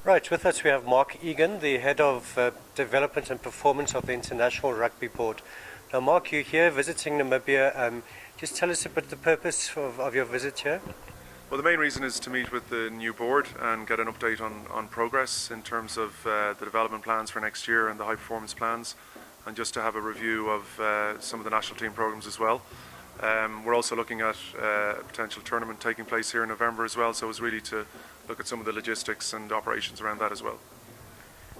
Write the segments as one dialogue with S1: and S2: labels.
S1: Right, with us we have Mark Egan, the Head of Development and Performance of the International Rugby Board. Now Mark, you're here visiting Namibia. Just tell us a bit the purpose of your visit here.
S2: Well, the main reason is to meet with the new board and get an update on progress in terms of the development plans for next year and the high performance plans, and just to have a review of some of the national team programs as well. We're also looking at a potential tournament taking place here in November as well, so it's really to look at some of the logistics and operations around that as well.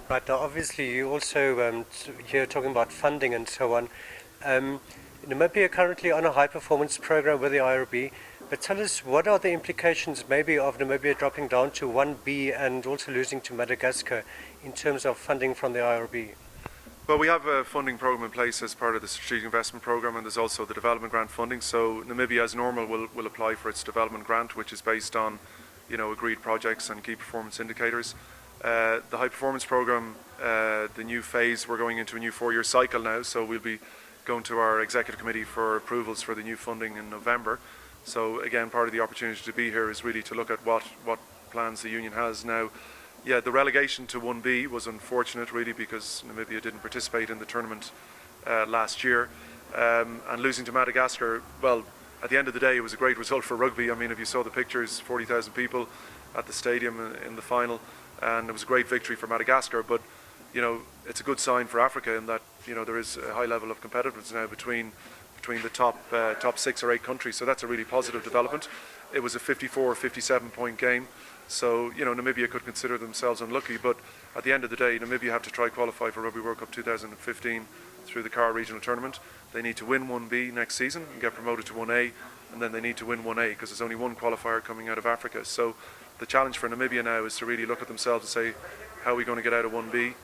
S1: Right, now obviously you also here talking about funding and so on. Namibia currently on a high performance program with the IRB, but tell us what are the implications maybe of Namibia dropping down to 1B and also losing to Madagascar in terms of funding from the IRB?
S2: Well, we have a funding program in place as part of the strategic investment program, and there's also the development grant funding. So Namibia, as normal, will apply for its development grant, which is based on, agreed projects and key performance indicators. The high performance program, the new phase, we're going into a new 4-year cycle now, so we'll be going to our executive committee for approvals for the new funding in November. So again, part of the opportunity to be here is really to look at what plans the union has now. Yeah, the relegation to 1B was unfortunate really, because Namibia didn't participate in the tournament last year, and losing to Madagascar, well, at the end of the day it was a great result for rugby. I mean, if you saw the pictures, 40,000 people at the stadium in the final, and it was a great victory for Madagascar. But it's a good sign for Africa in that there is a high level of competitiveness now between the top 6 or 8 countries, so that's a really positive development. It was a 54 or 57 point game, so Namibia could consider themselves unlucky, but at the end of the day Namibia have to try qualify for Rugby World Cup 2015 through the CAR regional tournament. They need to win 1B next season and get promoted to 1A, and then they need to win 1A because there's only one qualifier coming out of Africa. So the challenge for Namibia now is to really look at themselves and say, how are we going to get out of 1B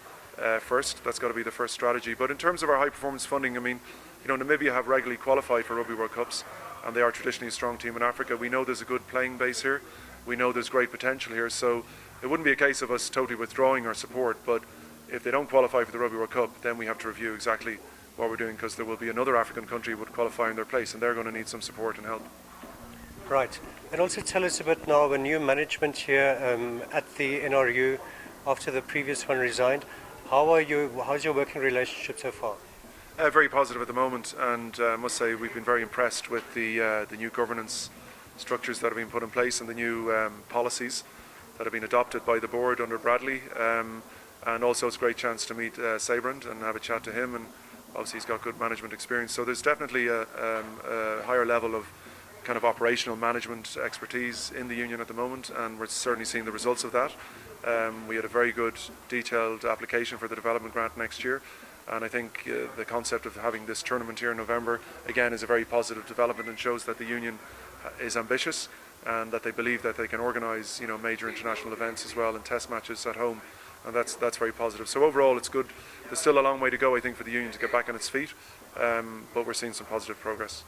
S2: first? That's got to be the first strategy. But in terms of our high performance funding, I mean, Namibia have regularly qualified for Rugby World Cups, and they are traditionally a strong team in Africa. We know there's a good playing base here. We know there's great potential here, so it wouldn't be a case of us totally withdrawing our support, but if they don't qualify for the Rugby World Cup, then we have to review exactly what we're doing, because there will be another African country would qualify in their place, and they're going to need some support and help.
S1: Right, and also tell us a bit now of new management here at the NRU after the previous one resigned. How's your working relationship so far?
S2: Very positive at the moment, and I must say we've been very impressed with the new governance structures that have been put in place and the new policies that have been adopted by the board under Bradley, and also it's a great chance to meet Sabrand and have a chat to him, and obviously he's got good management experience, so there's definitely a higher level of kind of operational management expertise in the union at the moment, and we're certainly seeing the results of that. We had a very good detailed application for the development grant next year, and I think the concept of having this tournament here in November again is a very positive development and shows that the union is ambitious and that they believe that they can organise major international events as well and test matches at home, and that's very positive. So overall it's good. There's still a long way to go, I think, for the union to get back on its feet, but we're seeing some positive progress.